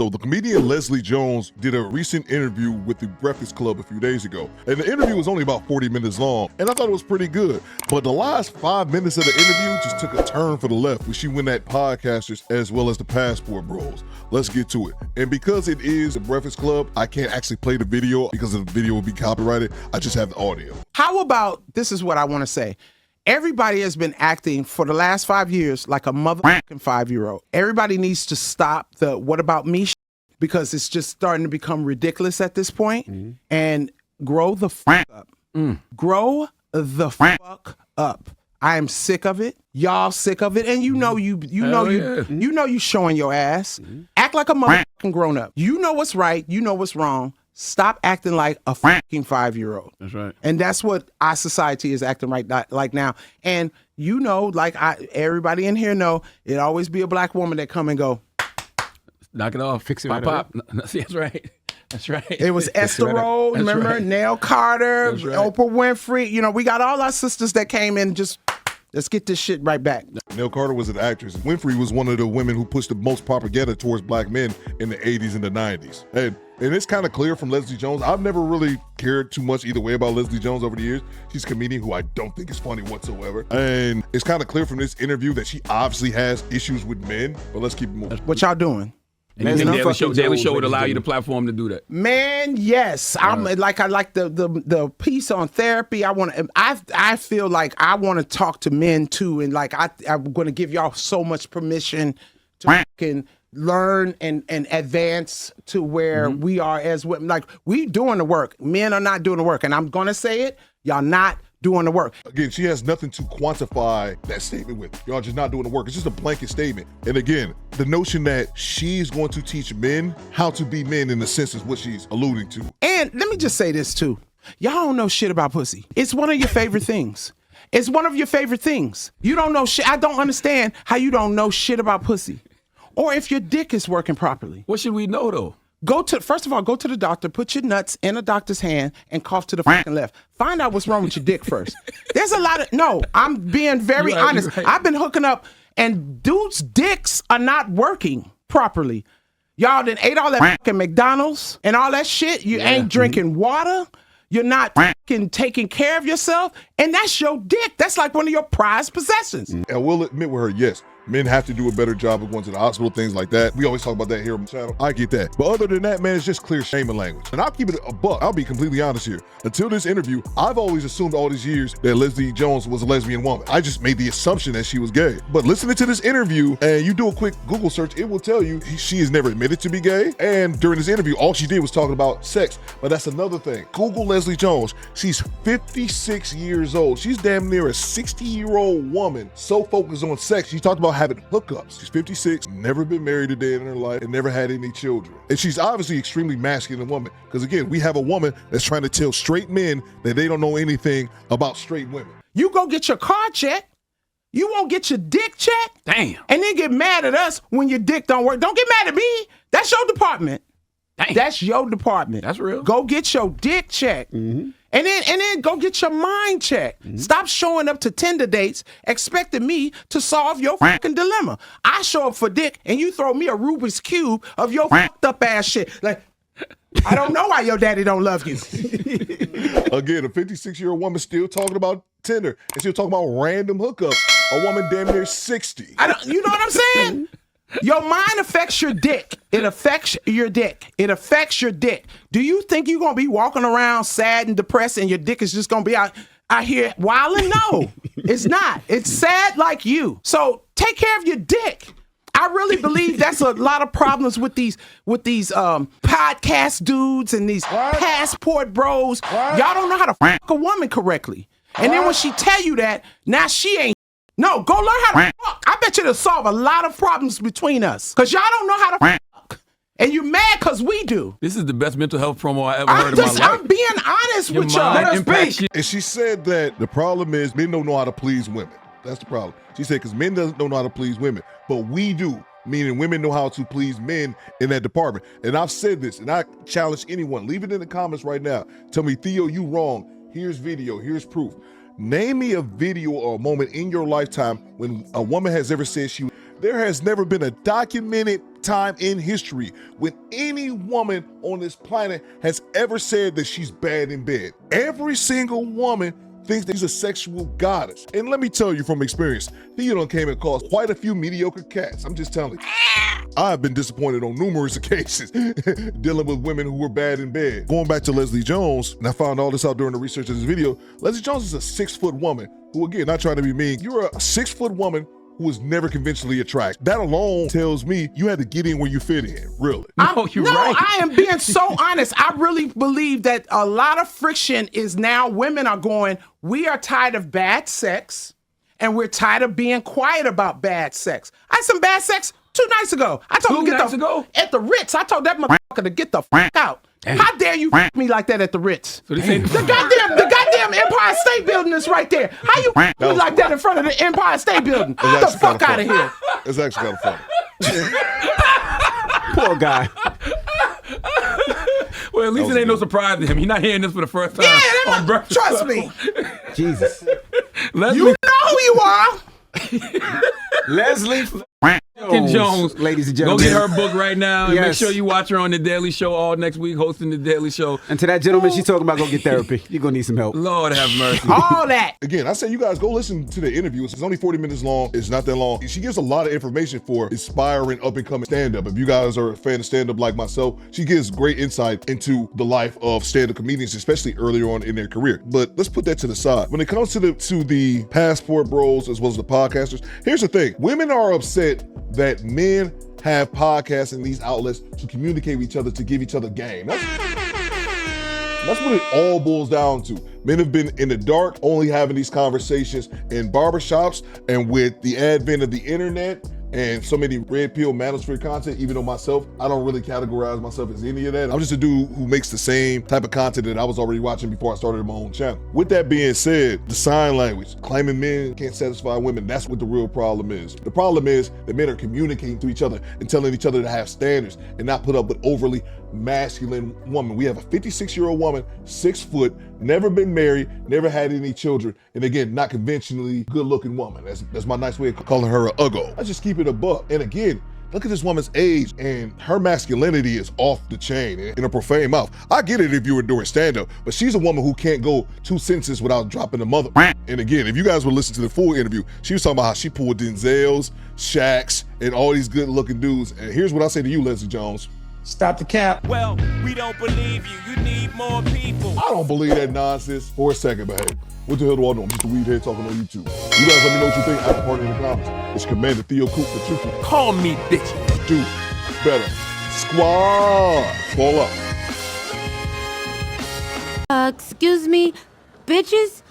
So the comedian Leslie Jones did a recent interview with the Breakfast Club a few days ago. And the interview was only about 40 minutes long. And I thought it was pretty good. But the last 5 minutes of the interview just took a turn for the left when she went at podcasters as well as the Passport Bros. Let's get to it. And because it is the Breakfast Club, I can't actually play the video because the video will be copyrighted. I just have the audio. How about, this is what I want to say. Everybody has been acting for the last 5 years like a motherfucking 5-year-old. Everybody needs to stop the what about me shit, because it's just starting to become ridiculous at this point. And grow the fuck up. Grow the fuck up. I am sick of it. Y'all sick of it. And you know you showing your ass. Act like a motherfucking grown up. You know what's right. You know what's wrong. Stop acting like a fucking 5-year-old. That's right. And that's what our society is acting like now. And everybody in here know, it always be a black woman that come and go, knock it off. Fix it Pop, right pop. That's right. That's right. It was Esther Road, remember? Right. Nell Carter, That's right. Oprah Winfrey. You know, we got all our sisters that came in just, let's get this shit right back. Nell Carter was an actress. Winfrey was one of the women who pushed the most propaganda towards black men in the 80s and the 90s. And it's kind of clear from Leslie Jones. I've never really cared too much either way about Leslie Jones over the years. She's a comedian who I don't think is funny whatsoever. And it's kind of clear from this interview that she obviously has issues with men. But let's keep it moving. What y'all doing? And Daily Show would allow you the platform to do that. Man, yes. I like the piece on therapy. I feel like I want to talk to men too, and like I'm going to give y'all so much permission to fucking learn and advance to where we are as women. Like, we doing the work. Men are not doing the work, and I'm going to say it. Y'all not doing the work. Again, she has nothing to quantify that statement with. Y'all just not doing the work. It's just a blanket statement. And again, the notion that she's going to teach men how to be men, in the sense, is what she's alluding to. And let me just say this too. Y'all don't know shit about pussy. It's one of your favorite things. It's one of your favorite things. You don't know shit. I don't understand how you don't know shit about pussy. Or if your dick is working properly. What should we know though? First of all, go to the doctor, put your nuts in a doctor's hand, and cough to the fucking left. Find out what's wrong with your dick first. There's a lot of, no, I'm being very honest. Right. I've been hooking up, and dudes' dicks are not working properly. Y'all done ate all that fucking McDonald's and all that shit. You ain't drinking water. You're not fucking taking care of yourself. And that's your dick. That's like one of your prized possessions. And we'll admit with her, yes, men have to do a better job of going to the hospital, things like that. We always talk about that here on the channel. I get that. But other than that, man, it's just clear shaming language. And I'll keep it a buck. I'll be completely honest here. Until this interview, I've always assumed all these years that Leslie Jones was a lesbian woman. I just made the assumption that she was gay. But listening to this interview, and you do a quick Google search, it will tell you she has never admitted to be gay. And during this interview, all she did was talking about sex. But that's another thing. Google Leslie Jones. She's 56 years old. She's damn near a 60-year-old woman, so focused on sex. She talked about having hookups. She's 56, never been married a day in her life, and never had any children. And she's obviously extremely masculine woman, because again, we have a woman that's trying to tell straight men that they don't know anything about straight women. You go get your car checked. You won't get your dick checked. Damn. And then get mad at us when your dick don't work. Don't get mad at me. That's your department. Damn. That's your department. That's real. Go get your dick checked. And then go get your mind checked. Stop showing up to Tinder dates expecting me to solve your fucking dilemma. I show up for dick and you throw me a Rubik's Cube of your fucked up ass shit. Like, I don't know why your daddy don't love you. Again, a 56-year-old woman still talking about Tinder, and still talking about random hookups. A woman damn near 60. You know what I'm saying? Your mind affects your dick. It affects your dick. It affects your dick. Do you think you're going to be walking around sad and depressed and your dick is just going to be out here wilding? No, it's not. It's sad like you. So take care of your dick. I really believe that's a lot of problems with these podcast dudes and these passport bros. Y'all don't know how to fuck a woman correctly. And then when she tell you that, now she ain't. No, go learn how to fuck. I bet you it'll solve a lot of problems between us. Because y'all don't know how to fuck. And you mad because we do. This is the best mental health promo I ever heard in my life. I'm being honest with y'all. Let her speak. And she said that the problem is men don't know how to please women. That's the problem. She said because men don't know how to please women, but we do. Meaning women know how to please men in that department. And I've said this, and I challenge anyone, leave it in the comments right now. Tell me, Theo, you wrong. Here's video, here's proof. Name me a video or a moment in your lifetime when a woman has ever said there has never been a documented time in history when any woman on this planet has ever said that she's bad in bed. Every single woman thinks that she's a sexual goddess. And let me tell you from experience, he done came and caused quite a few mediocre cats. I'm just telling you. I've been disappointed on numerous occasions dealing with women who were bad in bed. Going back to Leslie Jones, and I found all this out during the research of this video, Leslie Jones is a 6-foot woman who, again, not trying to be mean, you're a 6-foot woman who was never conventionally attracted. That alone tells me you had to get in where you fit in, really. No, you're right. I am being so honest. I really believe that a lot of friction is now women are going, we are tired of bad sex, and we're tired of being quiet about bad sex. I had some bad sex 2 nights ago. I told him at the Ritz. I told that motherfucker to get the fuck out. How dare you f me like that at the Ritz? So the goddamn Empire State Building is right there. How you f me like that in front of the Empire State Building? Get the fuck out of here. It's actually kind of funny. Poor guy. Well, at least it ain't no surprise to him. He's not hearing this for the first time. Yeah, trust me. Jesus. Leslie, You know who you are. Leslie Jones, ladies and go gentlemen. get her book right now and make Yes. sure you watch her on The Daily Show all next week, hosting The Daily Show. And to that gentleman, she's talking about go get therapy. You're going to need some help. Lord have mercy. All that. Again, I say you guys go listen to the interview. It's only 40 minutes long. It's not that long. She gives a lot of information for aspiring up-and-coming stand-up. If you guys are a fan of stand-up like myself, she gives great insight into the life of stand-up comedians, especially earlier on in their career. But let's put that to the side. When it comes to the passport bros as well as the podcasters, here's the thing. Women are upset that men have podcasts and these outlets to communicate with each other, to give each other game. That's what it all boils down to. Men have been in the dark, only having these conversations in barbershops, and with the advent of the internet and so many red pill manosphere content, even though myself, I don't really categorize myself as any of that. I'm just a dude who makes the same type of content that I was already watching before I started my own channel. With that being said, the sign language, claiming men can't satisfy women, that's what the real problem is. The problem is that men are communicating to each other and telling each other to have standards and not put up with overly masculine woman. We have a 56-year-old woman, 6 foot, never been married, never had any children, and again, not conventionally good-looking woman. That's my nice way of calling her a uggo. I just keep it a buck. And again, look at this woman's age, and her masculinity is off the chain in a profane mouth. I get it if you were doing stand-up, but she's a woman who can't go 2 sentences without dropping the mother. And again, if you guys would listen to the full interview, she was talking about how she pulled Denzel's, Shaq's, and all these good-looking dudes. And here's what I say to you, Leslie Jones. Stop the cap. Well, we don't believe you. You need more people. I don't believe that nonsense for a second, but hey, what the hell do I know? I'm just a weed head talking on YouTube. You guys let me know what you think after party in the comments. It's Commander Theo Coop for Chuku. Call me bitch. Do better. Squad. Fall up. Excuse me, bitches?